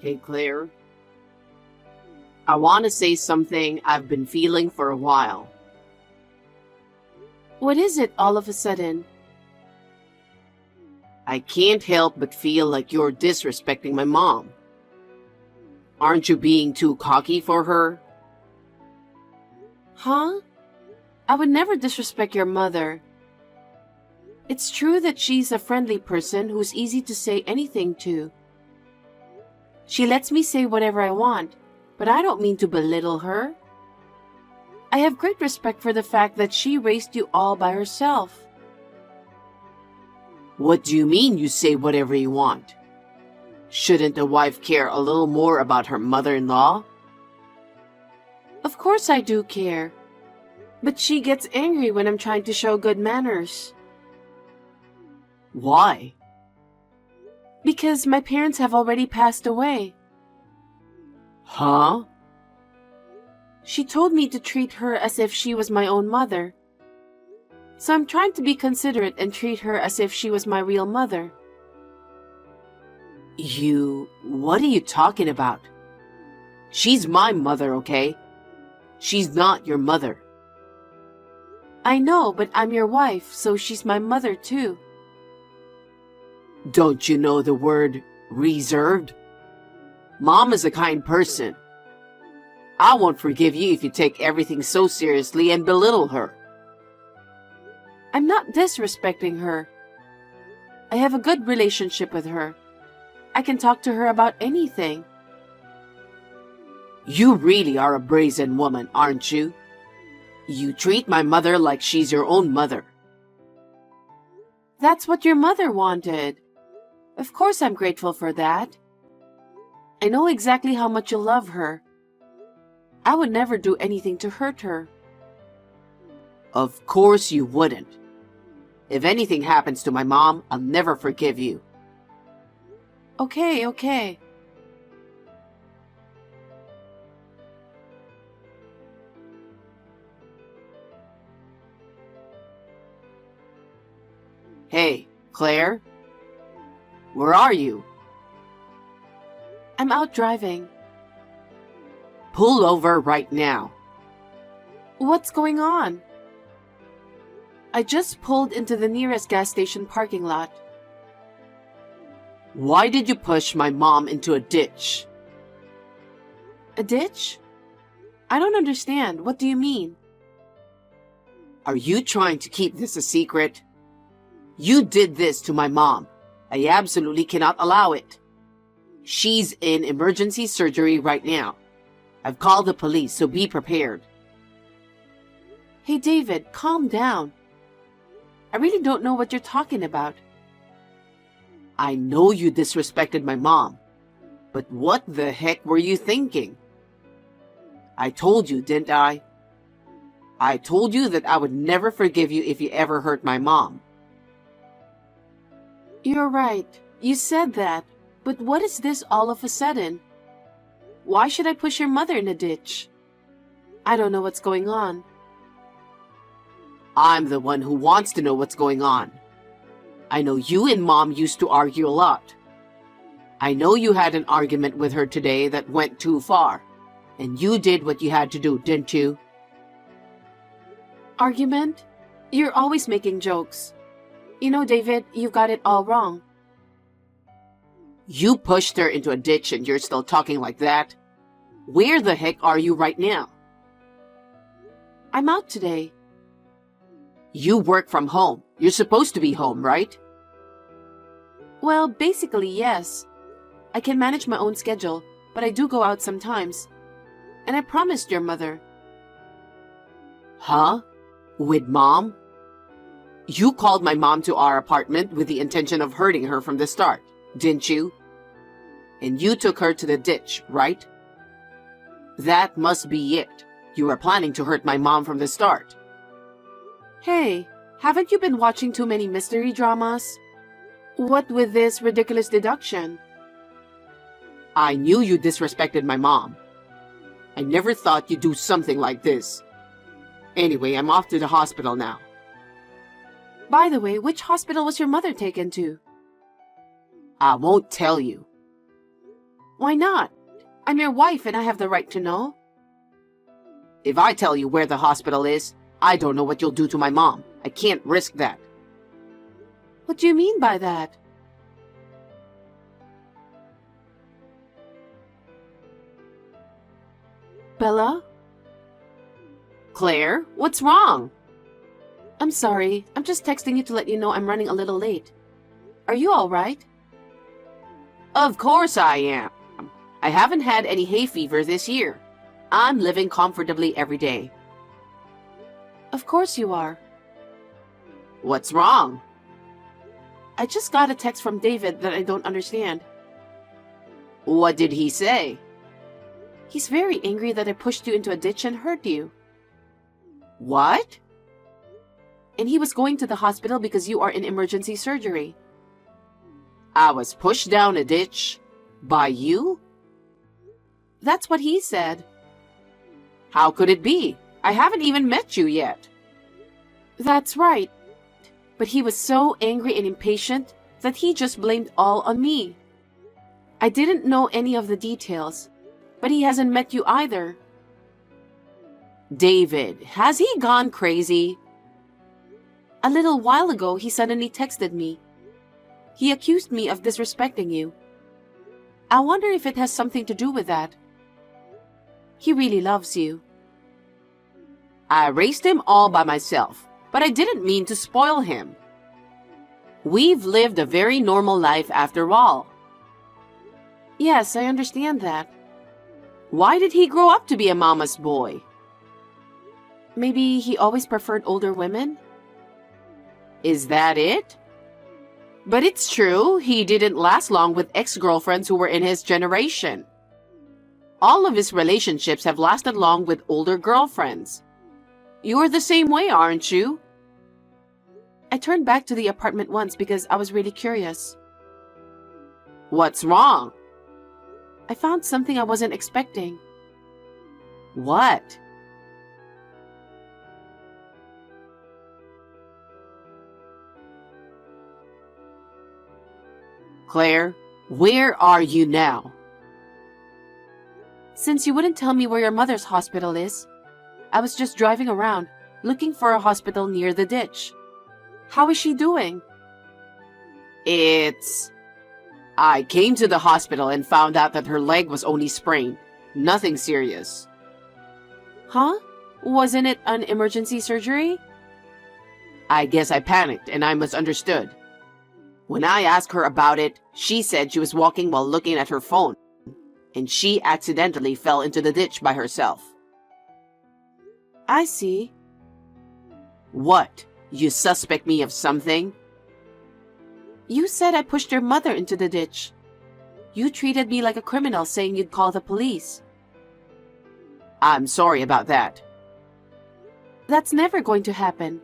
Hey, Claire. I want to say something I've been feeling for a while. What is it all of a sudden? I can't help but feel like you're disrespecting my mom. Aren't you being too cocky for her? Huh? I would never disrespect your mother. It's true that she's a friendly person who's easy to say anything to. She lets me say whatever I want, but I don't mean to belittle her. I have great respect for the fact that she raised you all by herself. What do you mean you say whatever you want? Shouldn't a wife care a little more about her mother-in-law? Of course I do care. But she gets angry when I'm trying to show good manners. Why? Because my parents have already passed away. Huh? She told me to treat her as if she was my own mother. So I'm trying to be considerate and treat her as if she was my real mother. What are you talking about? She's my mother, okay? She's not your mother. I know, but I'm your wife, so she's my mother too. Don't you know the word reserved? Mom is a kind person. I won't forgive you if you take everything so seriously and belittle her. I'm not disrespecting her. I have a good relationship with her. I can talk to her about anything. You really are a brazen woman, aren't you? You treat my mother like she's your own mother. That's what your mother wanted. Of course I'm grateful for that. I know exactly how much you love her. I would never do anything to hurt her. Of course you wouldn't. If anything happens to my mom, I'll never forgive you. Okay. Hey, Claire? Where are you? I'm out driving. Pull over right now. What's going on? I just pulled into the nearest gas station parking lot. Why did you push my mom into a ditch? A ditch? I don't understand. What do you mean? Are you trying to keep this a secret? You did this to my mom. I absolutely cannot allow it. She's in emergency surgery right now. I've called the police, so be prepared. Hey, David, calm down. I really don't know what you're talking about. I know you disrespected my mom, but what the heck were you thinking? I told you, didn't I? I told you that I would never forgive you if you ever hurt my mom. You're right. You said that. But what is this all of a sudden? Why should I push your mother in a ditch? I don't know what's going on. I'm the one who wants to know what's going on. I know you and Mom used to argue a lot. I know you had an argument with her today that went too far, and you did what you had to do, didn't you? Argument? You're always making jokes. You know, David, you've got it all wrong. You pushed her into a ditch and you're still talking like that? Where the heck are you right now? I'm out today. You work from home. You're supposed to be home, right? Well, basically, yes. I can manage my own schedule, but I do go out sometimes. And I promised your mother. Huh? With Mom? You called my mom to our apartment with the intention of hurting her from the start, didn't you? And you took her to the ditch, right? That must be it. You were planning to hurt my mom from the start. Hey, haven't you been watching too many mystery dramas? What with this ridiculous deduction? I knew you disrespected my mom. I never thought you'd do something like this. Anyway, I'm off to the hospital now. By the way, which hospital was your mother taken to? I won't tell you. Why not? I'm your wife and I have the right to know. If I tell you where the hospital is, I don't know what you'll do to my mom. I can't risk that. What do you mean by that? Bella? Claire, what's wrong? I'm sorry. I'm just texting you to let you know I'm running a little late. Are you all right? Of course I am. I haven't had any hay fever this year. I'm living comfortably every day. Of course you are. What's wrong? I just got a text from David that I don't understand. What did he say? He's very angry that I pushed you into a ditch and hurt you. What? And he was going to the hospital because you are in emergency surgery. I was pushed down a ditch? By you? That's what he said. How could it be? I haven't even met you yet. That's right. But he was so angry and impatient that he just blamed all on me. I didn't know any of the details, but he hasn't met you either. David, has he gone crazy? A little while ago, he suddenly texted me. He accused me of disrespecting you. I wonder if it has something to do with that. He really loves you. I raised him all by myself, but I didn't mean to spoil him. We've lived a very normal life after all. Yes, I understand that. Why did he grow up to be a mama's boy? Maybe he always preferred older women? Is that it? But it's true, he didn't last long with ex-girlfriends who were in his generation. All of his relationships have lasted long with older girlfriends. You're the same way, aren't you? I turned back to the apartment once because I was really curious. What's wrong? I found something I wasn't expecting. What? Claire, where are you now? Since you wouldn't tell me where your mother's hospital is, I was just driving around, looking for a hospital near the ditch. How is she doing? I came to the hospital and found out that her leg was only sprained. Nothing serious. Huh? Wasn't it an emergency surgery? I guess I panicked and I misunderstood. When I asked her about it, she said she was walking while looking at her phone, and she accidentally fell into the ditch by herself. I see. What? You suspect me of something? You said I pushed your mother into the ditch. You treated me like a criminal, saying you'd call the police. I'm sorry about that. That's never going to happen.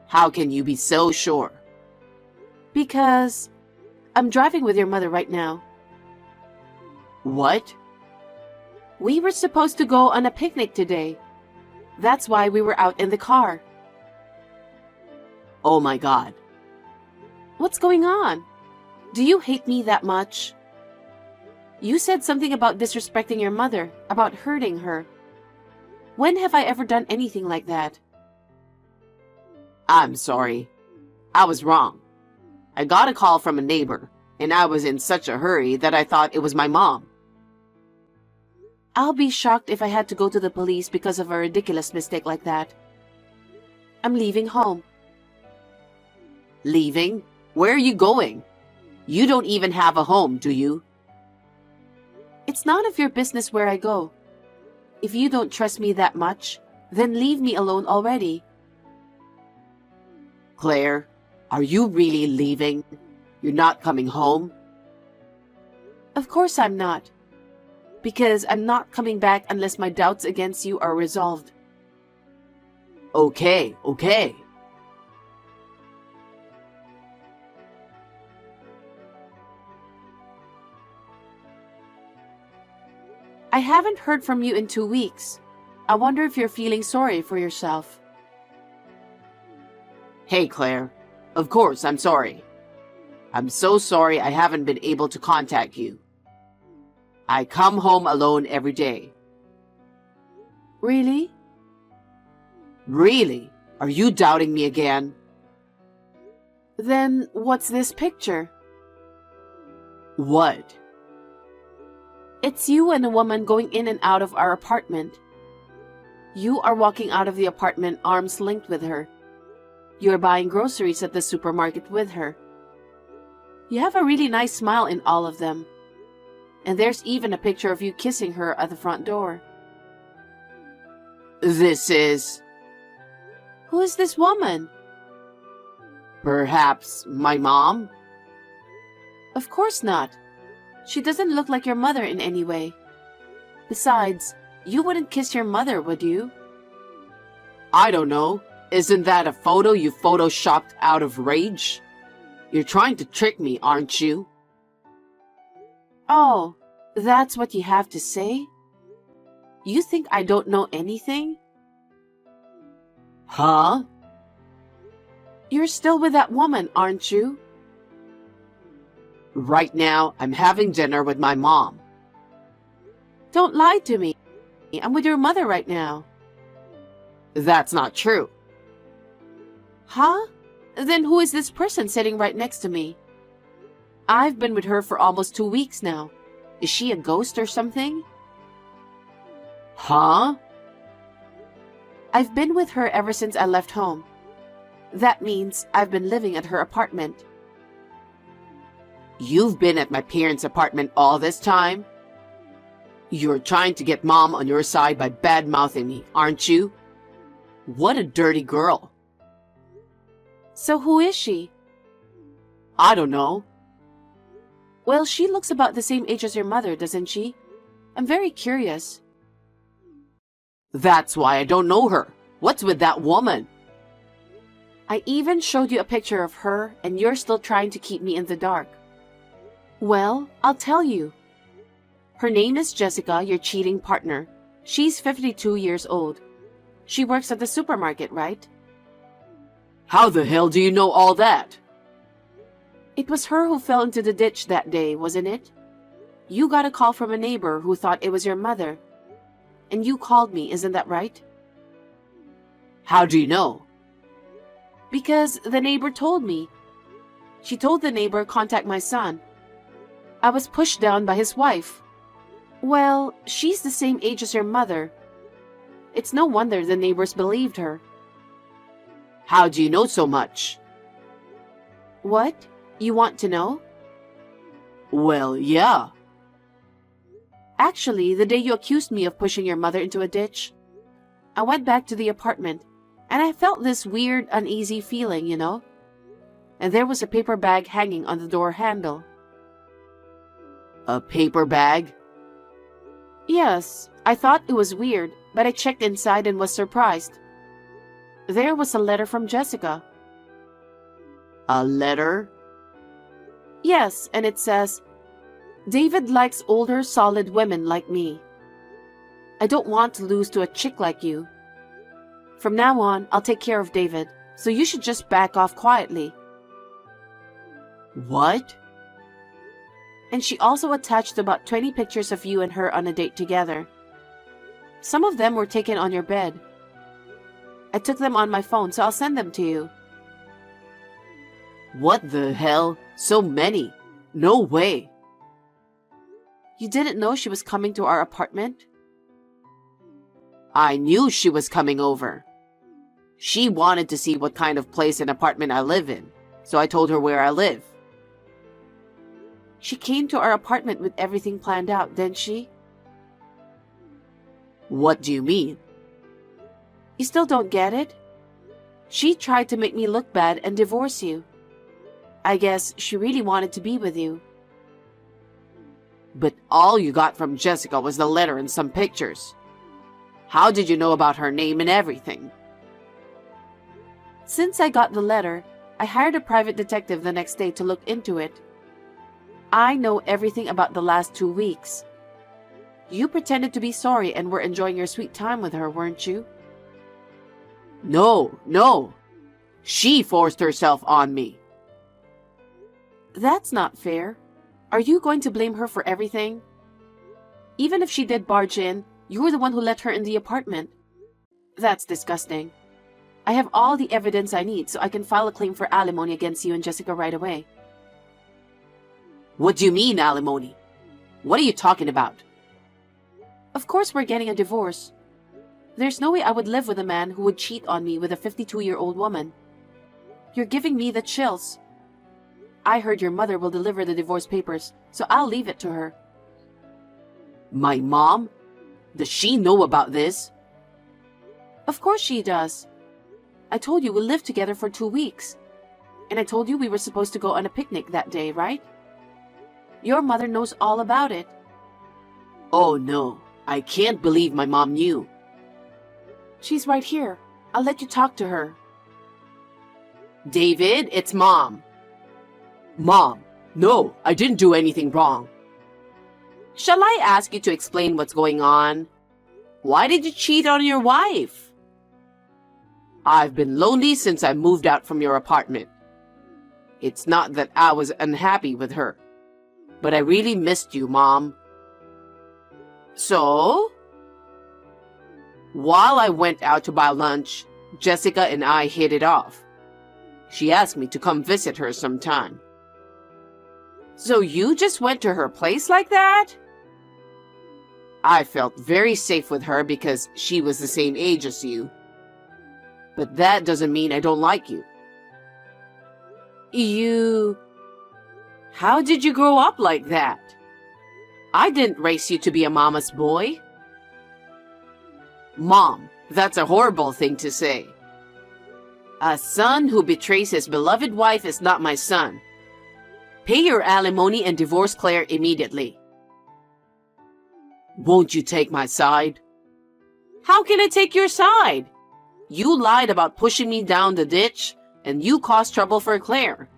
How can you be so sure? Because I'm driving with your mother right now. What? We were supposed to go on a picnic today. That's why we were out in the car. Oh my God. What's going on? Do you hate me that much? You said something about disrespecting your mother, about hurting her. When have I ever done anything like that? I'm sorry. I was wrong. I got a call from a neighbor, and I was in such a hurry that I thought it was my mom. I'll be shocked if I had to go to the police because of a ridiculous mistake like that. I'm leaving home. Leaving? Where are you going? You don't even have a home, do you? It's none of your business where I go. If you don't trust me that much, then leave me alone already. Claire, are you really leaving? You're not coming home? Of course I'm not. Because I'm not coming back unless my doubts against you are resolved. Okay. I haven't heard from you in 2 weeks. I wonder if you're feeling sorry for yourself. Hey, Claire. Of course, I'm sorry. I'm so sorry I haven't been able to contact you. I come home alone every day. Really? Really? Are you doubting me again? Then what's this picture? What? It's you and a woman going in and out of our apartment. You are walking out of the apartment arms linked with her. You're buying groceries at the supermarket with her. You have a really nice smile in all of them. And there's even a picture of you kissing her at the front door. This is... Who is this woman? Perhaps my mom? Of course not. She doesn't look like your mother in any way. Besides, you wouldn't kiss your mother, would you? I don't know. Isn't that a photo you photoshopped out of rage? You're trying to trick me, aren't you? Oh, that's what you have to say? You think I don't know anything? Huh? You're still with that woman, aren't you? Right now, I'm having dinner with my mom. Don't lie to me. I'm with your mother right now. That's not true. Huh? Then who is this person sitting right next to me? I've been with her for almost 2 weeks now. Is she a ghost or something? Huh? I've been with her ever since I left home. That means I've been living at her apartment. You've been at my parents' apartment all this time? You're trying to get Mom on your side by bad-mouthing me, aren't you? What a dirty girl. So who is she? I don't know. Well, she looks about the same age as your mother, doesn't she? I'm very curious. That's why I don't know her. What's with that woman? I even showed you a picture of her, and you're still trying to keep me in the dark. Well, I'll tell you. Her name is Jessica, your cheating partner. She's 52 years old. She works at the supermarket, right? How the hell do you know all that? It was her who fell into the ditch that day, wasn't it? You got a call from a neighbor who thought it was your mother. And you called me, isn't that right? How do you know? Because the neighbor told me. She told the neighbor contact my son. I was pushed down by his wife. Well, she's the same age as your mother. It's no wonder the neighbors believed her. How do you know so much? What? You want to know? Well, yeah. Actually, the day you accused me of pushing your mother into a ditch, I went back to the apartment, and I felt this weird, uneasy feeling, you know? And there was a paper bag hanging on the door handle. A paper bag? Yes, I thought it was weird, but I checked inside and was surprised. There was a letter from Jessica. A letter? Yes, and it says, David likes older, solid women like me. I don't want to lose to a chick like you. From now on, I'll take care of David, so you should just back off quietly. What? And she also attached about 20 pictures of you and her on a date together. Some of them were taken on your bed. I took them on my phone, so I'll send them to you. What the hell? So many? No way. You didn't know she was coming to our apartment? I knew she was coming over. She wanted to see what kind of place and apartment I live in, so I told her where I live. She came to our apartment with everything planned out, didn't she? What do you mean? You still don't get it? She tried to make me look bad and divorce you. I guess she really wanted to be with you. But all you got from Jessica was the letter and some pictures. How did you know about her name and everything? Since I got the letter, I hired a private detective the next day to look into it. I know everything about the last 2 weeks. You pretended to be sorry and were enjoying your sweet time with her, weren't you? No. She forced herself on me. That's not fair. Are you going to blame her for everything? Even if she did barge in, you were the one who let her in the apartment. That's disgusting. I have all the evidence I need so I can file a claim for alimony against you and Jessica right away. What do you mean, alimony? What are you talking about? Of course we're getting a divorce. There's no way I would live with a man who would cheat on me with a 52-year-old woman. You're giving me the chills. I heard your mother will deliver the divorce papers, so I'll leave it to her. My mom? Does she know about this? Of course she does. I told you we lived together for 2 weeks. And I told you we were supposed to go on a picnic that day, right? Your mother knows all about it. Oh no, I can't believe my mom knew. She's right here. I'll let you talk to her. David, it's Mom. Mom, no, I didn't do anything wrong. Shall I ask you to explain what's going on? Why did you cheat on your wife? I've been lonely since I moved out from your apartment. It's not that I was unhappy with her, but I really missed you, Mom. So? While I went out to buy lunch, Jessica and I hit it off. She asked me to come visit her sometime. So you just went to her place like that? I felt very safe with her because she was the same age as you. But that doesn't mean I don't like you. How did you grow up like that? I didn't raise you to be a mama's boy. Mom, that's a horrible thing to say. A son who betrays his beloved wife is not my son. Pay your alimony and divorce Claire immediately. Won't you take my side? How can I take your side? You lied about pushing me down the ditch, and you caused trouble for Claire.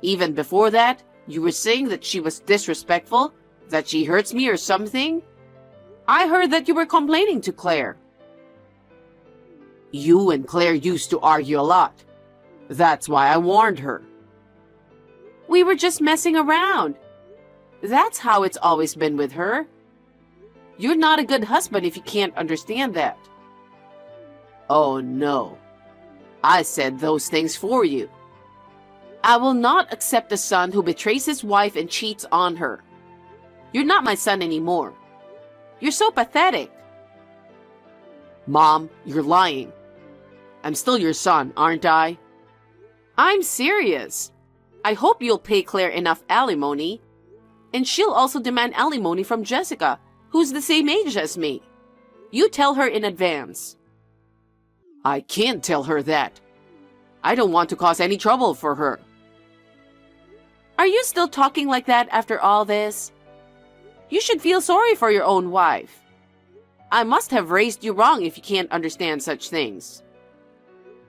Even before that, you were saying that she was disrespectful, that she hurts me or something. I heard that you were complaining to Claire. You and Claire used to argue a lot. That's why I warned her. We were just messing around. That's how it's always been with her. You're not a good husband if you can't understand that. Oh no. I said those things for you. I will not accept a son who betrays his wife and cheats on her. You're not my son anymore. You're so pathetic. Mom, you're lying. I'm still your son, aren't I? I'm serious. I hope you'll pay Claire enough alimony. And she'll also demand alimony from Jessica, who's the same age as me. You tell her in advance. I can't tell her that. I don't want to cause any trouble for her. Are you still talking like that after all this? You should feel sorry for your own wife. I must have raised you wrong if you can't understand such things.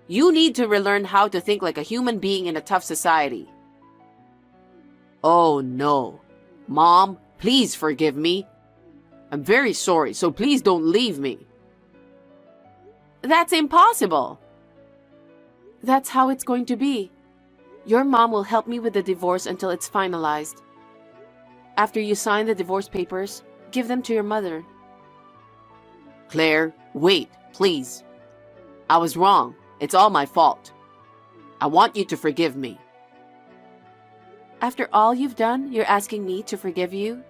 You need to relearn how to think like a human being in a tough society. Oh no. Mom, please forgive me. I'm very sorry, so please don't leave me. That's impossible. That's how it's going to be. Your mom will help me with the divorce until it's finalized. After you sign the divorce papers, give them to your mother. Claire, wait, please. I was wrong. It's all my fault. I want you to forgive me. After all you've done, you're asking me to forgive you?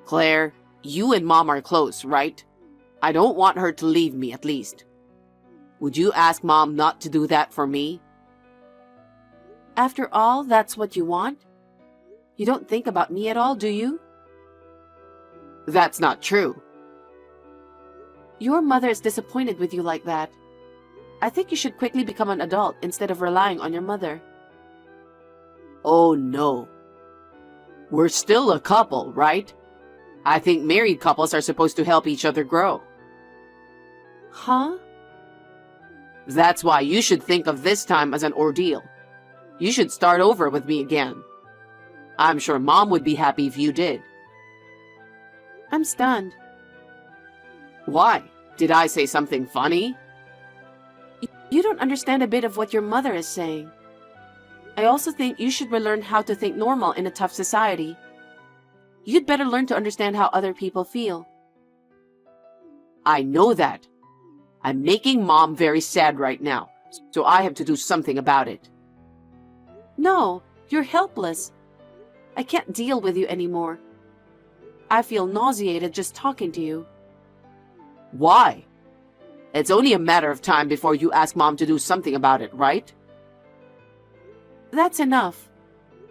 Claire, you and Mom are close, right? I don't want her to leave me, at least. Would you ask Mom not to do that for me? After all, that's what you want? You don't think about me at all, do you? That's not true. Your mother is disappointed with you like that. I think you should quickly become an adult instead of relying on your mother. Oh no. We're still a couple, right? I think married couples are supposed to help each other grow. Huh? That's why you should think of this time as an ordeal. You should start over with me again. I'm sure Mom would be happy if you did. I'm stunned. Why? Did I say something funny? You don't understand a bit of what your mother is saying. I also think you should relearn how to think normal in a tough society. You'd better learn to understand how other people feel. I know that. I'm making Mom very sad right now, so I have to do something about it. No, you're helpless. I can't deal with you anymore. I feel nauseated just talking to you. Why? It's only a matter of time before you ask Mom to do something about it, right? That's enough.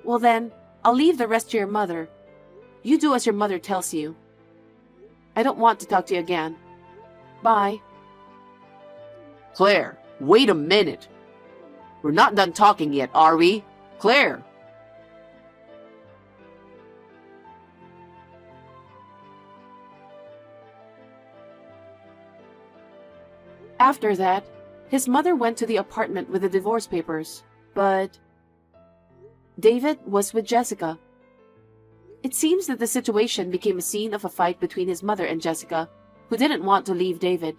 Well then, I'll leave the rest to your mother. You do as your mother tells you. I don't want to talk to you again. Bye. Claire, wait a minute. We're not done talking yet, are we? Claire! After that, his mother went to the apartment with the divorce papers, but David was with Jessica. It seems that the situation became a scene of a fight between his mother and Jessica, who didn't want to leave David.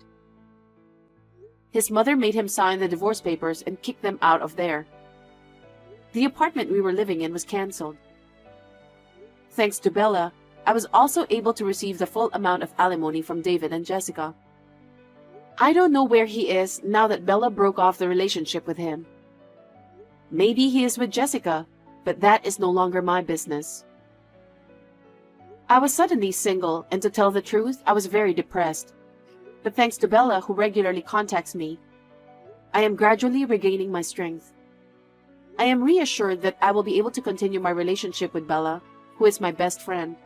His mother made him sign the divorce papers and kicked them out of there. The apartment we were living in was cancelled. Thanks to Bella, I was also able to receive the full amount of alimony from David and Jessica. I don't know where he is now that Bella broke off the relationship with him. Maybe he is with Jessica, but that is no longer my business. I was suddenly single, and to tell the truth, I was very depressed. But thanks to Bella, who regularly contacts me, I am gradually regaining my strength. I am reassured that I will be able to continue my relationship with Bella, who is my best friend.